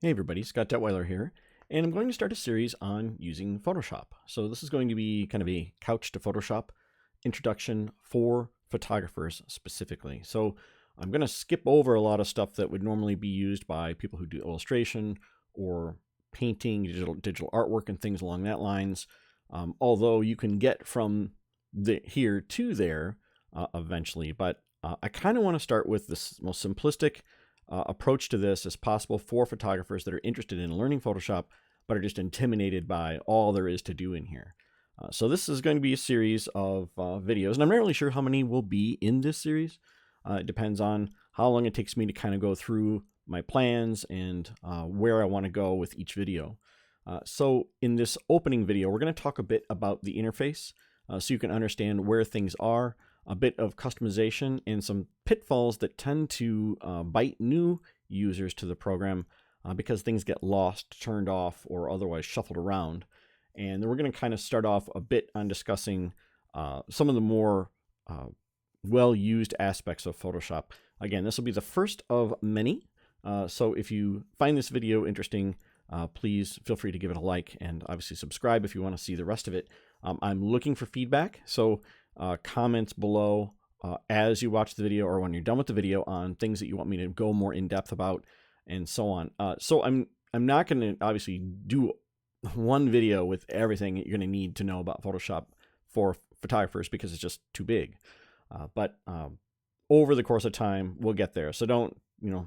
Hey everybody, Scott Detweiler here, and I'm going to start a series on using Photoshop. So this is going to be kind of a couch to Photoshop introduction for photographers specifically. So I'm going to skip over a lot of stuff that would normally be used by people who do illustration or painting, digital artwork, and things along that lines. Although you can get from here to there eventually, but I kind of want to start with this most simplistic approach to this as possible for photographers that are interested in learning Photoshop but are just intimidated by all there is to do in here. So this is going to be a series of videos, and I'm not really sure how many will be in this series. It depends on how long it takes me to kind of go through my plans and where I want to go with each video. So in this opening video, we're going to talk a bit about the interface so you can understand where things are, a bit of customization, and some pitfalls that tend to bite new users to the program because things get lost, turned off, or otherwise shuffled around. And then we're going to kind of start off a bit on discussing some of the more well-used aspects of Photoshop. Again, this will be the first of many. So if you find this video interesting, please feel free to give it a like and obviously subscribe if you want to see the rest of it. I'm looking for feedback, so comments below as you watch the video or when you're done with the video on things that you want me to go more in depth about and so on. So I'm not going to obviously do one video with everything that you're going to need to know about Photoshop for photographers because it's just too big. But over the course of time, we'll get there. So don't,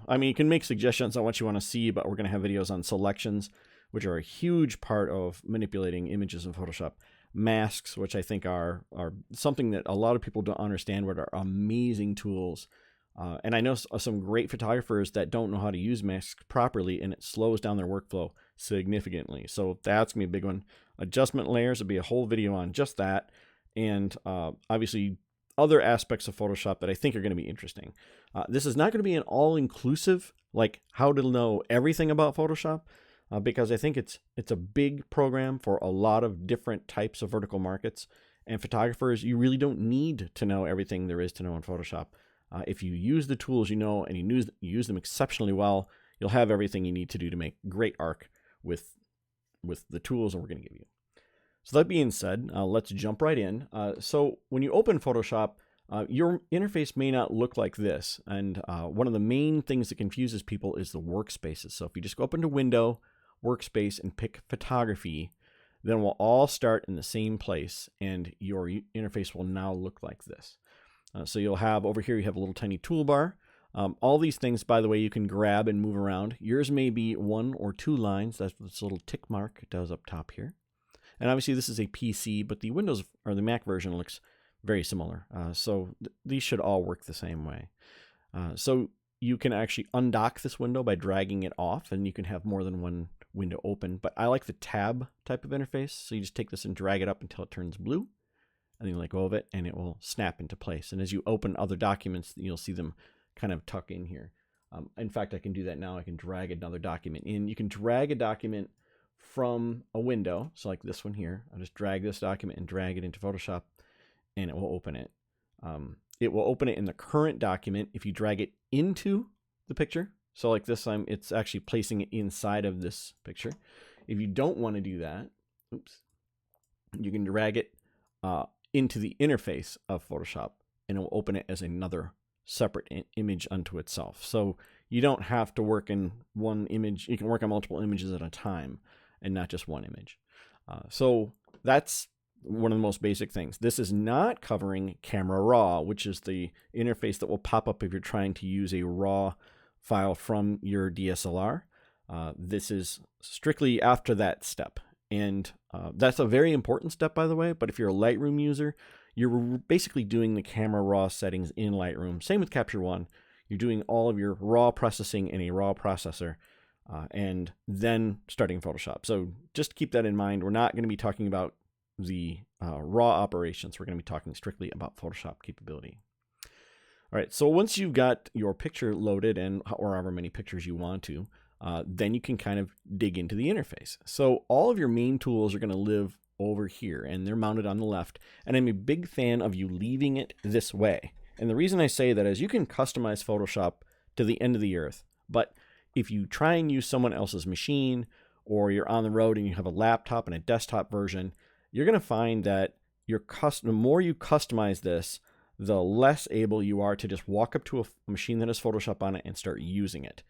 I mean, you can make suggestions on what you want to see, but we're going to have videos on selections, which are a huge part of manipulating images in Photoshop. Masks, which I think are something that a lot of people don't understand, but are amazing tools. And I know some great photographers that don't know how to use masks properly, and it slows down their workflow significantly. So that's going to be a big one. Adjustment layers will be a whole video on just that. And obviously other aspects of Photoshop that I think are going to be interesting. This is not going to be an all-inclusive, like how to know everything about Photoshop. Because I think it's a big program for a lot of different types of vertical markets. And photographers, you really don't need to know everything there is to know in Photoshop. If you use the tools you know and you use them exceptionally well, you'll have everything you need to do to make great art with the tools that we're going to give you. So that being said, let's jump right in. So when you open Photoshop, your interface may not look like this. And one of the main things that confuses people is the workspaces. So if you just go up into Window, Workspace, and pick Photography, then we'll all start in the same place and your interface will now look like this. So you'll have over here, you have a little tiny toolbar. All these things, by the way, you can grab and move around. Yours may be 1 or 2 lines. That's what this little tick mark does up top here. And obviously this is a PC, but the Windows or the Mac version looks very similar. So these should all work the same way. So you can actually undock this window by dragging it off, and you can have more than one window open. But I like the tab type of interface. So you just take this and drag it up until it turns blue, and then you let go of it, and it will snap into place. And as you open other documents, you'll see them kind of tuck in here. In fact, I can do that now. I can drag another document in. You can drag a document from a window. So like this one here, I'll just drag this document and drag it into Photoshop, and it will open it. It will open it in the current document if you drag it into the picture. So like this time, it's actually placing it inside of this picture. If you don't want to do that, you can drag it into the interface of Photoshop, and it will open it as another separate image unto itself. So you don't have to work in one image. You can work on multiple images at a time and not just one image. So that's one of the most basic things. This is not covering Camera Raw, which is the interface that will pop up if you're trying to use a RAW file from your DSLR. This is strictly after that step. And that's a very important step, by the way. But if you're a Lightroom user, you're basically doing the Camera Raw settings in Lightroom. Same with Capture One. You're doing all of your RAW processing in a RAW processor. And then starting Photoshop. So just keep that in mind. We're not going to be talking about the raw operations. We're going to be talking strictly about Photoshop capability. All right, so once you've got your picture loaded and however many pictures you want to, then you can kind of dig into the interface. So all of your main tools are going to live over here, and they're mounted on the left. And I'm a big fan of you leaving it this way. And the reason I say that is you can customize Photoshop to the end of the earth, but if you try and use someone else's machine, or you're on the road and you have a laptop and a desktop version, you're going to find that the more you customize this, the less able you are to just walk up to a machine that has Photoshop on it and start using it.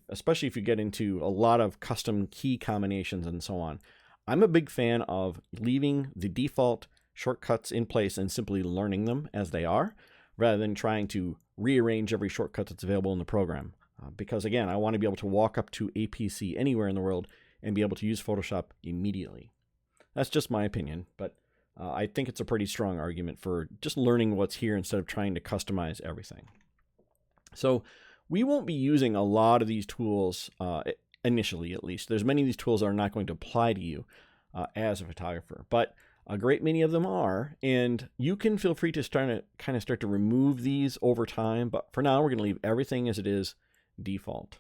Especially if you get into a lot of custom key combinations and so on. I'm a big fan of leaving the default shortcuts in place and simply learning them as they are, rather than trying to rearrange every shortcut that's available in the program. Because again, I want to be able to walk up to a PC anywhere in the world and be able to use Photoshop immediately. That's just my opinion, but I think it's a pretty strong argument for just learning what's here instead of trying to customize everything. So we won't be using a lot of these tools initially, at least. There's many of these tools that are not going to apply to you as a photographer, but a great many of them are, and you can feel free to start to remove these over time, but for now we're going to leave everything as it is default.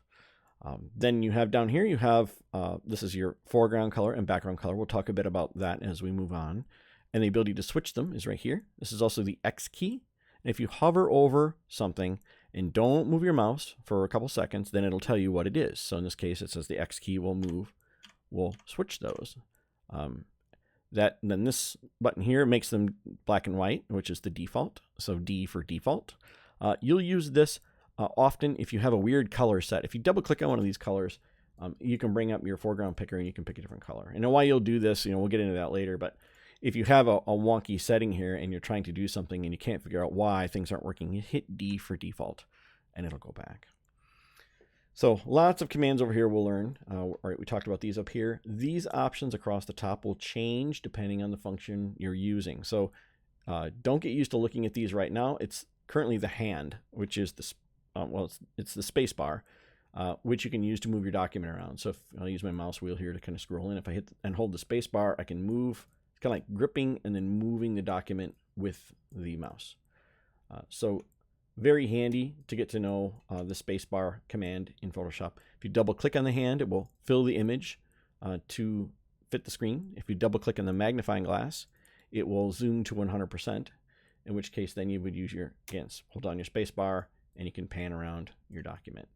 Then you have down here, you have, this is your foreground color and background color. We'll talk a bit about that as we move on. And the ability to switch them is right here. This is also the X key. And if you hover over something and don't move your mouse for a couple seconds, then it'll tell you what it is. So in this case, it says the X key will switch those. Then this button here makes them black and white, which is the default. So D for default. You'll use this often if you have a weird color set. If you double click on one of these colors, you can bring up your foreground picker and you can pick a different color. And why you'll do this, we'll get into that later, but if you have a wonky setting here and you're trying to do something and you can't figure out why things aren't working, you hit D for default and it'll go back. So lots of commands over here we'll learn. All right, we talked about these up here. These options across the top will change depending on the function you're using. So don't get used to looking at these right now. It's currently the hand, which is it's the spacebar, which you can use to move your document around. So if I'll use my mouse wheel here to kind of scroll in, if I hit and hold the spacebar, I can move. It's kind of like gripping and then moving the document with the mouse. So very handy to get to know the spacebar command in Photoshop. If you double click on the hand, it will fill the image to fit the screen. If you double click on the magnifying glass, it will zoom to 100%, in which case then you would use hold down your spacebar and you can pan around your document.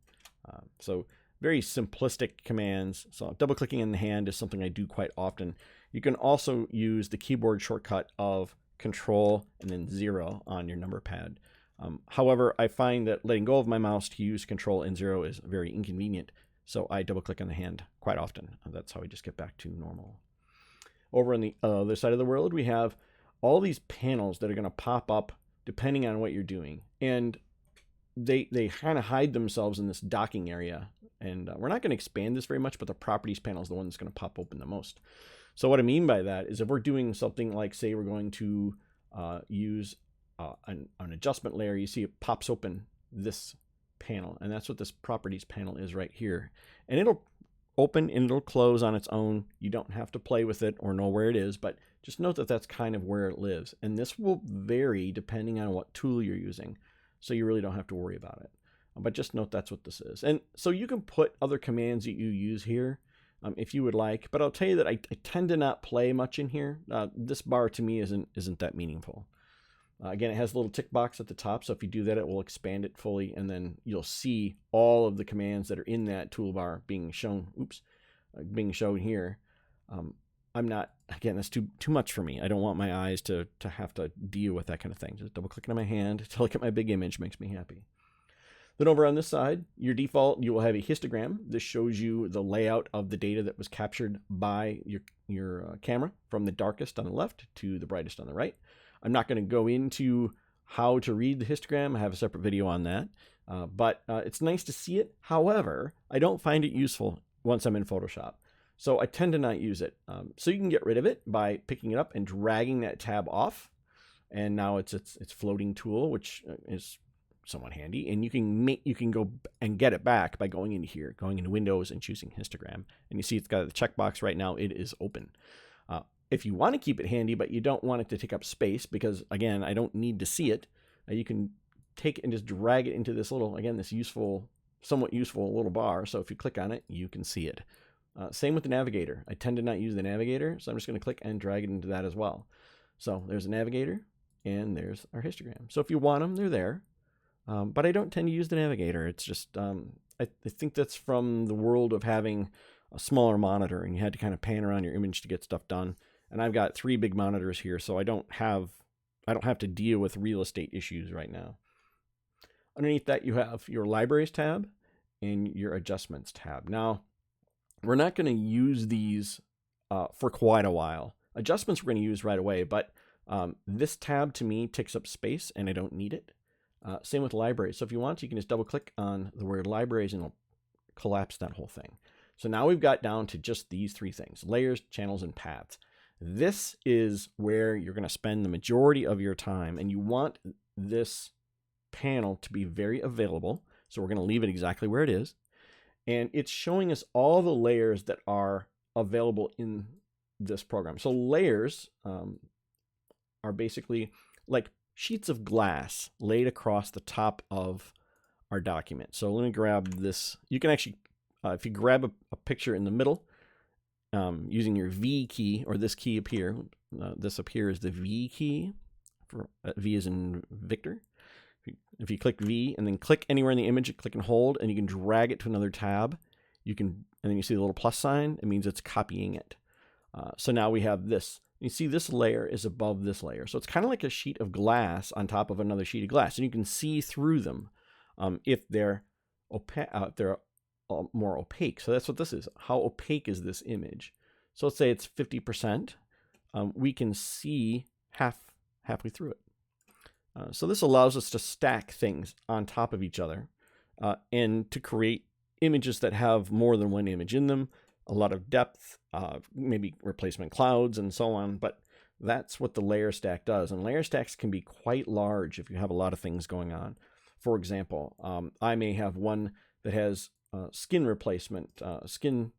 So very simplistic commands. So double clicking in the hand is something I do quite often. You can also use the keyboard shortcut of Control and then 0 on your number pad. However, I find that letting go of my mouse to use Control and 0 is very inconvenient, so I double click on the hand quite often. That's how I just get back to normal. Over on the other side of the world, we have all these panels that are going to pop up depending on what you're doing, and they kind of hide themselves in this docking area. And we're not going to expand this very much, but the properties panel is the one that's going to pop open the most. So what I mean by that is if we're doing something like, say, we're going to use an adjustment layer, you see it pops open this panel, and that's what this properties panel is right here. And it'll open and it'll close on its own. You don't have to play with it or know where it is, but just note that that's kind of where it lives. And this will vary depending on what tool you're using, so you really don't have to worry about it. But just note that's what this is. And so you can put other commands that you use here if you would like, but I'll tell you that I tend to not play much in here. This bar to me isn't that meaningful. Again, it has a little tick box at the top, so if you do that, it will expand it fully, and then you'll see all of the commands that are in that toolbar being shown. Being shown here. Again, that's too much for me. I don't want my eyes to have to deal with that kind of thing. Just double clicking on my hand to look at my big image makes me happy. Then over on this side, your default, you will have a histogram. This shows you the layout of the data that was captured by your camera from the darkest on the left to the brightest on the right. I'm not going to go into how to read the histogram. I have a separate video on that, but it's nice to see it. However, I don't find it useful once I'm in Photoshop, so I tend to not use it. So you can get rid of it by picking it up and dragging that tab off, and now it's floating tool, which is somewhat handy. And you can go and get it back by going into here, going into Windows and choosing histogram. And you see it's got the checkbox right now. It is open. If you want to keep it handy, but you don't want it to take up space, because again, I don't need to see it, you can take it and just drag it into this little, again, this somewhat useful little bar. So if you click on it, you can see it. Same with the navigator. I tend to not use the navigator, so I'm just going to click and drag it into that as well. So there's a navigator and there's our histogram. So if you want them, they're there. But I don't tend to use the navigator. It's just, I think that's from the world of having a smaller monitor and you had to kind of pan around your image to get stuff done. And I've got 3 big monitors here, so I don't have to deal with real estate issues right now. Underneath that, you have your libraries tab and your adjustments tab. Now, we're not going to use these for quite a while. Adjustments we're going to use right away, but this tab to me takes up space and I don't need it. Same with libraries. So if you want, you can just double click on the word libraries and it'll collapse that whole thing. So now we've got down to just these 3 things: layers, channels, and paths. This is where you're going to spend the majority of your time, and you want this panel to be very available. So we're going to leave it exactly where it is. And it's showing us all the layers that are available in this program. So layers are basically like sheets of glass laid across the top of our document. So let me grab this. You can actually, if you grab a picture in the middle, using your V key, or this key up here, this up here is the V key, for V as in Victor. If you click V and then click anywhere in the image, click and hold, and you can drag it to another tab. You can, and then you see the little plus sign. It means it's copying it. So now we have this. You see this layer is above this layer. So it's kind of like a sheet of glass on top of another sheet of glass, and you can see through them if they're more opaque. So that's what this is. How opaque is this image? So let's say it's 50%. We can see halfway through it. So this allows us to stack things on top of each other and to create images that have more than one image in them, a lot of depth, maybe replacement clouds and so on. But that's what the layer stack does. And layer stacks can be quite large if you have a lot of things going on. For example, I may have one that has skin replacement, skin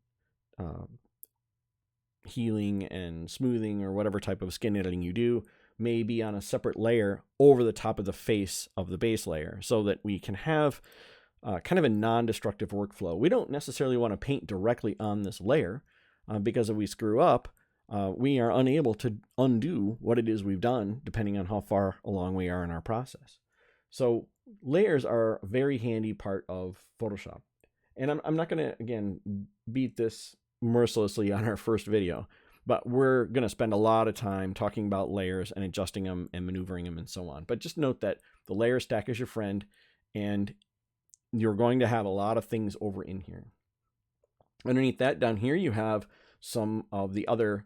healing and smoothing, or whatever type of skin editing you do, may be on a separate layer over the top of the face of the base layer, so that we can have kind of a non-destructive workflow. We don't necessarily want to paint directly on this layer because if we screw up, we are unable to undo what it is we've done, depending on how far along we are in our process. So layers are a very handy part of Photoshop. And I'm not going to, again, beat this mercilessly on our first video, but we're going to spend a lot of time talking about layers and adjusting them and maneuvering them and so on. But just note that the layer stack is your friend, and you're going to have a lot of things over in here. Underneath that, down here, you have some of the other,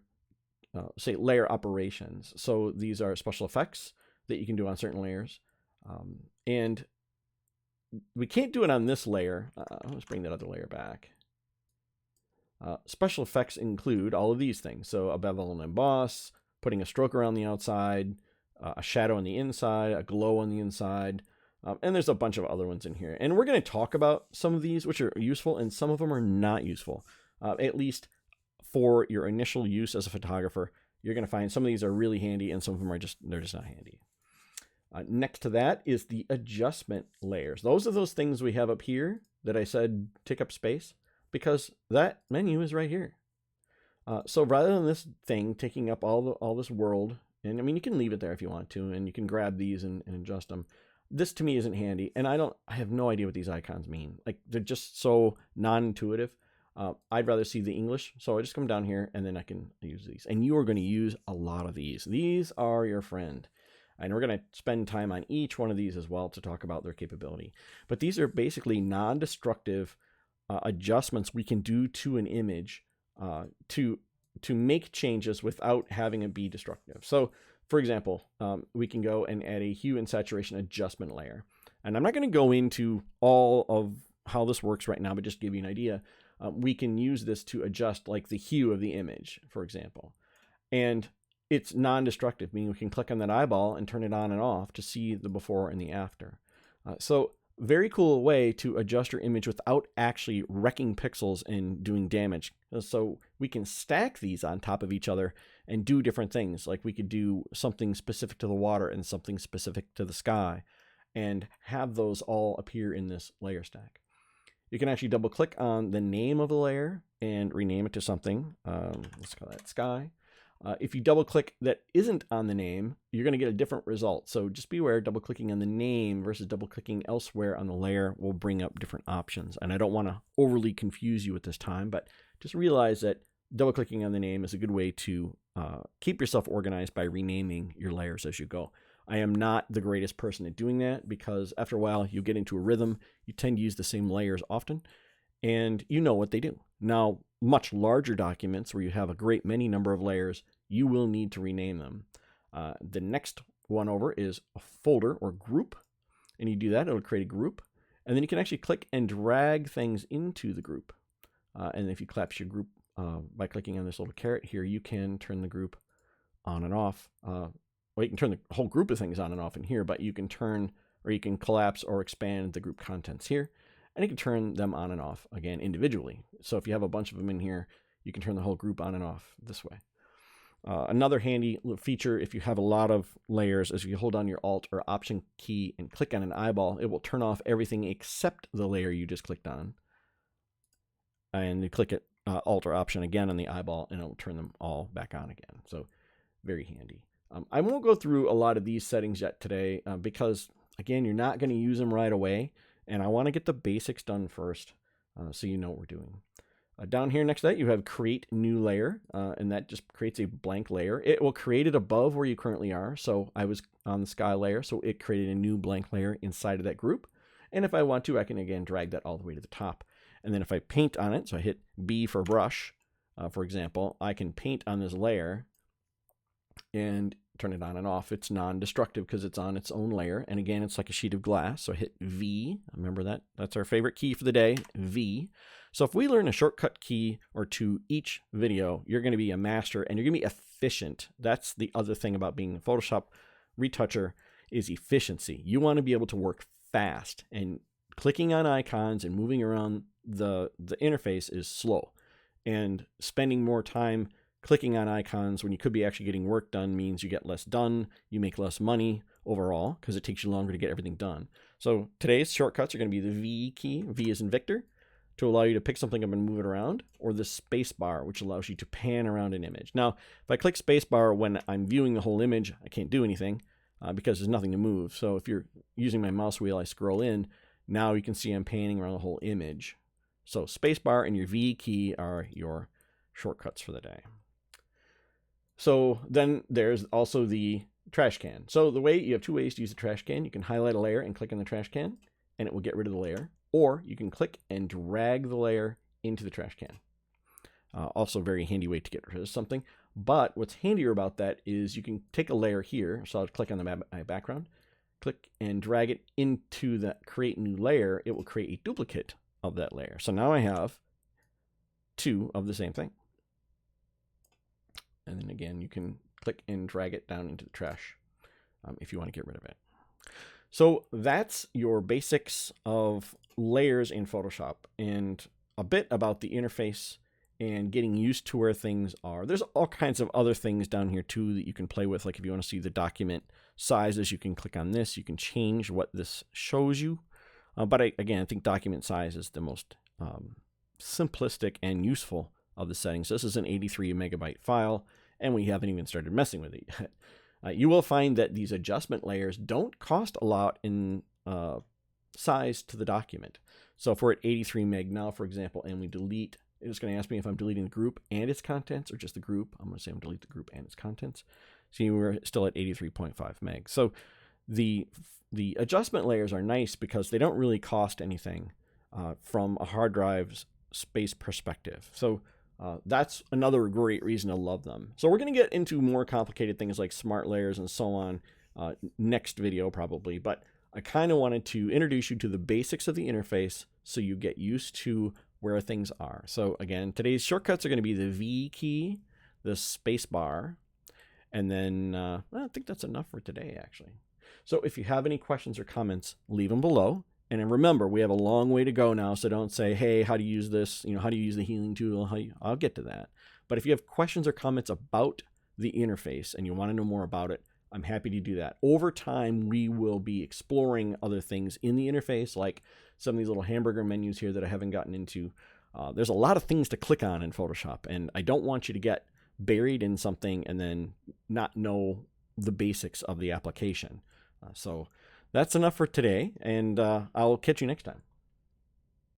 say, layer operations. So these are special effects that you can do on certain layers. And we can't do it on this layer. Let's bring that other layer back. Special effects include all of these things. So a bevel and emboss, putting a stroke around the outside, a shadow on the inside, a glow on the inside, and there's a bunch of other ones in here. And we're going to talk about some of these, which are useful, and some of them are not useful. At least for your initial use as a photographer, you're going to find some of these are really handy, and some of them are they're just not handy. Next to that is the adjustment layers. Those are those things we have up here that I said take up space, because that menu is right here. So rather than this thing taking up all this world, and I mean, you can leave it there if you want to, and you can grab these and adjust them. This to me isn't handy, and I have no idea what these icons mean. Like, they're just so non-intuitive. I'd rather see the English, so I just come down here and then I can use these. And you are going to use a lot of these. These are your friend. And we're going to spend time on each one of these as well to talk about their capability. But these are basically non-destructive adjustments we can do to an image to make changes without having it be destructive. So, for example, we can go and add a hue and saturation adjustment layer. And I'm not going to go into all of how this works right now, but just give you an idea. We can use this to adjust like the hue of the image, for example. And it's non-destructive, meaning we can click on that eyeball and turn it on and off to see the before and the after. So very cool way to adjust your image without actually wrecking pixels and doing damage. So we can stack these on top of each other and do different things. Like we could do something specific to the water and something specific to the sky, and have those all appear in this layer stack. You can actually double click on the name of the layer and rename it to something. Let's call that sky. If you double click that isn't on the name, you're going to get a different result. So just be aware, double clicking on the name versus double clicking elsewhere on the layer will bring up different options. And I don't want to overly confuse you at this time, but just realize that double clicking on the name is a good way to keep yourself organized by renaming your layers as you go. I am not the greatest person at doing that because after a while you get into a rhythm. You tend to use the same layers often and you know what they do. Now, much larger documents where you have a great many number of layers, you will need to rename them. The next one over is a folder or group. And you do that, it'll create a group. And then you can actually click and drag things into the group. And if you collapse your group by clicking on this little caret here, you can turn the group on and off. Well, you can turn the whole group of things on and off in here, but you can turn or you can collapse or expand the group contents here. And you can turn them on and off again individually. So if you have a bunch of them in here, you can turn the whole group on and off this way. Another handy feature if you have a lot of layers is if you hold down your Alt or Option key and click on an eyeball, it will turn off everything except the layer you just clicked on. And you click it Alt or Option again on the eyeball and it will turn them all back on again. So very handy. I won't go through a lot of these settings yet today because, again, you're not going to use them right away. And I want to get the basics done first so you know what we're doing. Down here next to that, you have Create New Layer, and that just creates a blank layer. It will create it above where you currently are. So I was on the sky layer, so it created a new blank layer inside of that group. And if I want to, I can, again, drag that all the way to the top. And then if I paint on it, so I hit B for brush, for example, I can paint on this layer and turn it on and off. It's non-destructive because it's on its own layer. And again, it's like a sheet of glass. So I hit V. Remember that? That's our favorite key for the day, V. So if we learn a shortcut key or two each video, you're going to be a master and you're going to be efficient. That's the other thing about being a Photoshop retoucher is efficiency. You want to be able to work fast, and clicking on icons and moving around the interface is slow. And spending more time clicking on icons when you could be actually getting work done means you get less done, you make less money overall because it takes you longer to get everything done. So today's shortcuts are going to be the V key, V as in Victor, to allow you to pick something up and move it around, or the Spacebar, which allows you to pan around an image. Now, if I click Spacebar when I'm viewing the whole image, I can't do anything because there's nothing to move. So if you're using my mouse wheel, I scroll in, now you can see I'm panning around the whole image. So Spacebar and your V key are your shortcuts for the day. So then there's also the trash can. So you have two ways to use the trash can. You can highlight a layer and click on the trash can, and it will get rid of the layer. Or you can click and drag the layer into the trash can. Also a very handy way to get rid of something. But what's handier about that is you can take a layer here. So I'll click on my background, click and drag it into the Create New Layer. It will create a duplicate of that layer. So now I have two of the same thing. And then again, you can click and drag it down into the trash if you want to get rid of it. So that's your basics of layers in Photoshop and a bit about the interface and getting used to where things are. There's all kinds of other things down here too that you can play with. Like if you want to see the document sizes, you can click on this. You can change what this shows you. But I think document size is the most simplistic and useful of the settings. This is an 83 megabyte file, and we haven't even started messing with it yet. You will find that these adjustment layers don't cost a lot in size to the document. So if we're at 83 meg now, for example, and we delete, it's going to ask me if I'm deleting the group and its contents or just the group. I'm going to say I'm delete the group and its contents. See, we're still at 83.5 meg. So the adjustment layers are nice because they don't really cost anything from a hard drive's space perspective. So that's another great reason to love them. So we're going to get into more complicated things like smart layers and so on next video probably, but I kind of wanted to introduce you to the basics of the interface so you get used to where things are. So again, today's shortcuts are going to be the V key, the space bar, and then I think that's enough for today actually. So if you have any questions or comments, leave them below. And remember, we have a long way to go now, so don't say, hey, how do you use this? How do you use the healing tool? I'll get to that. But if you have questions or comments about the interface and you want to know more about it, I'm happy to do that. Over time, we will be exploring other things in the interface, like some of these little hamburger menus here that I haven't gotten into. There's a lot of things to click on in Photoshop, and I don't want you to get buried in something and then not know the basics of the application. So that's enough for today, and I'll catch you next time.